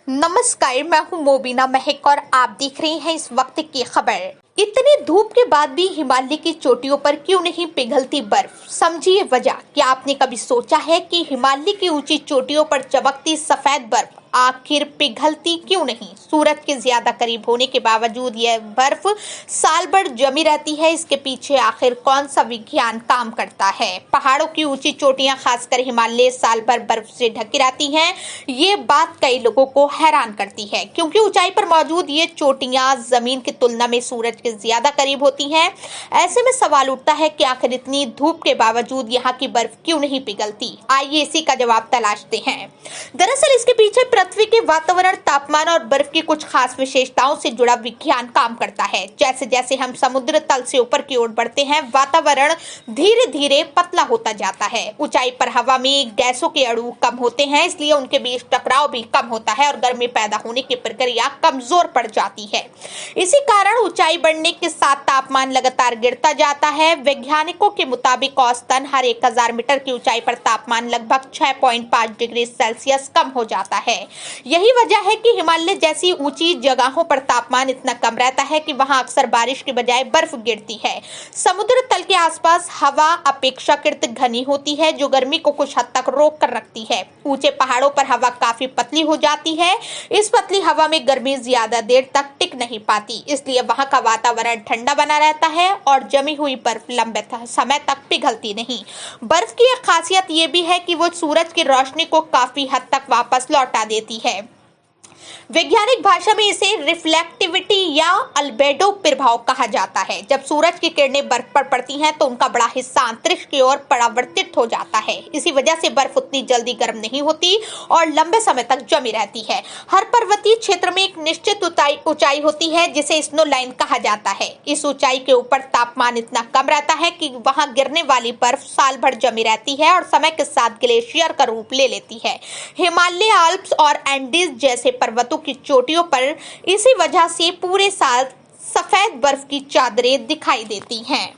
नमस्कार, मैं हूं मोबिना महक और आप देख रहे हैं इस वक्त की खबर। इतनी धूप के बाद भी हिमालय की चोटियों पर क्यों नहीं पिघलती बर्फ? समझिए वजह। क्या आपने कभी सोचा है कि हिमालय की ऊंची चोटियों पर चमकती सफेद बर्फ आखिर पिघलती क्यों नहीं? सूरज के ज्यादा करीब होने के बावजूद यह बर्फ साल भर जमी रहती है। इसके पीछे आखिर कौन सा विज्ञान काम करता है? पहाड़ों की ऊंची चोटियां, खासकर हिमालय, साल भर बर्फ से ढकी रहती हैं। ये बात कई लोगों को हैरान करती है, क्योंकि ऊंचाई पर मौजूद ये चोटियां जमीन की तुलना में सूरज के ज्यादा करीब होती हैं। ऐसे में सवाल उठता है कि आखिर इतनी धूप के बावजूद यहाँ की बर्फ क्यों नहीं पिघलती? आइए इसी का जवाब तलाशते हैं। दरअसल इसके पीछे पृथ्वी के वातावरण, तापमान और बर्फ की कुछ खास विशेषताओं से जुड़ा विज्ञान काम करता है। जैसे जैसे हम समुद्र तल से ऊपर की ओर बढ़ते हैं, वातावरण धीरे धीरे पतला होता जाता है। ऊंचाई पर हवा में गैसों के अणु कम होते हैं, इसलिए उनके बीच टकराव भी कम होता है और गर्मी पैदा होने की प्रक्रिया कमजोर पड़ जाती है। इसी कारण ऊंचाई बढ़ने के साथ तापमान लगातार गिरता जाता है। वैज्ञानिकों के मुताबिक औसतन हर 1000 मीटर की ऊंचाई पर तापमान लगभग 6.5 डिग्री सेल्सियस कम हो जाता है। यही वजह है कि हिमालय जैसी ऊंची जगहों पर तापमान इतना कम रहता है कि वहां अक्सर बारिश के बजाय बर्फ गिरती है। समुद्र तल के आसपास हवा अपेक्षाकृत घनी होती है, जो गर्मी को कुछ हद तक रोक कर रखती है। ऊंचे पहाड़ों पर हवा काफी पतली हो जाती है। इस पतली हवा में गर्मी ज्यादा देर तक टिक नहीं पाती, इसलिए वहां का वातावरण ठंडा बना रहता है और जमी हुई बर्फ लंबे समय तक पिघलती नहीं। बर्फ की एक खासियत ये भी है कि वो सूरज की रोशनी को काफी हद तक वापस लौटा देती है। वैज्ञानिक भाषा में इसे रिफ्लेक्टिविटी या अल्बेडो प्रभाव कहा जाता है। जब सूरज की किरणें बर्फ पर पड़ती हैं तो उनका बड़ा हिस्सा अंतरिक्ष की ओर परावर्तित हो जाता है। इसी वजह से बर्फ उतनी जल्दी गर्म नहीं होती और लंबे समय तक जमी रहती है। हर पर्वतीय क्षेत्र में एक निश्चित ऊंचाई होती है, जिसे स्नो लाइन कहा जाता है। इस ऊंचाई के ऊपर तापमान इतना कम रहता है कि वहां गिरने वाली बर्फ साल भर जमी रहती है और समय के साथ ग्लेशियर का रूप ले लेती है। हिमालय, आल्प्स और एंडीज जैसे पर्वतों की चोटियों पर इसी वजह से पूरे साल सफेद बर्फ की चादरें दिखाई देती हैं।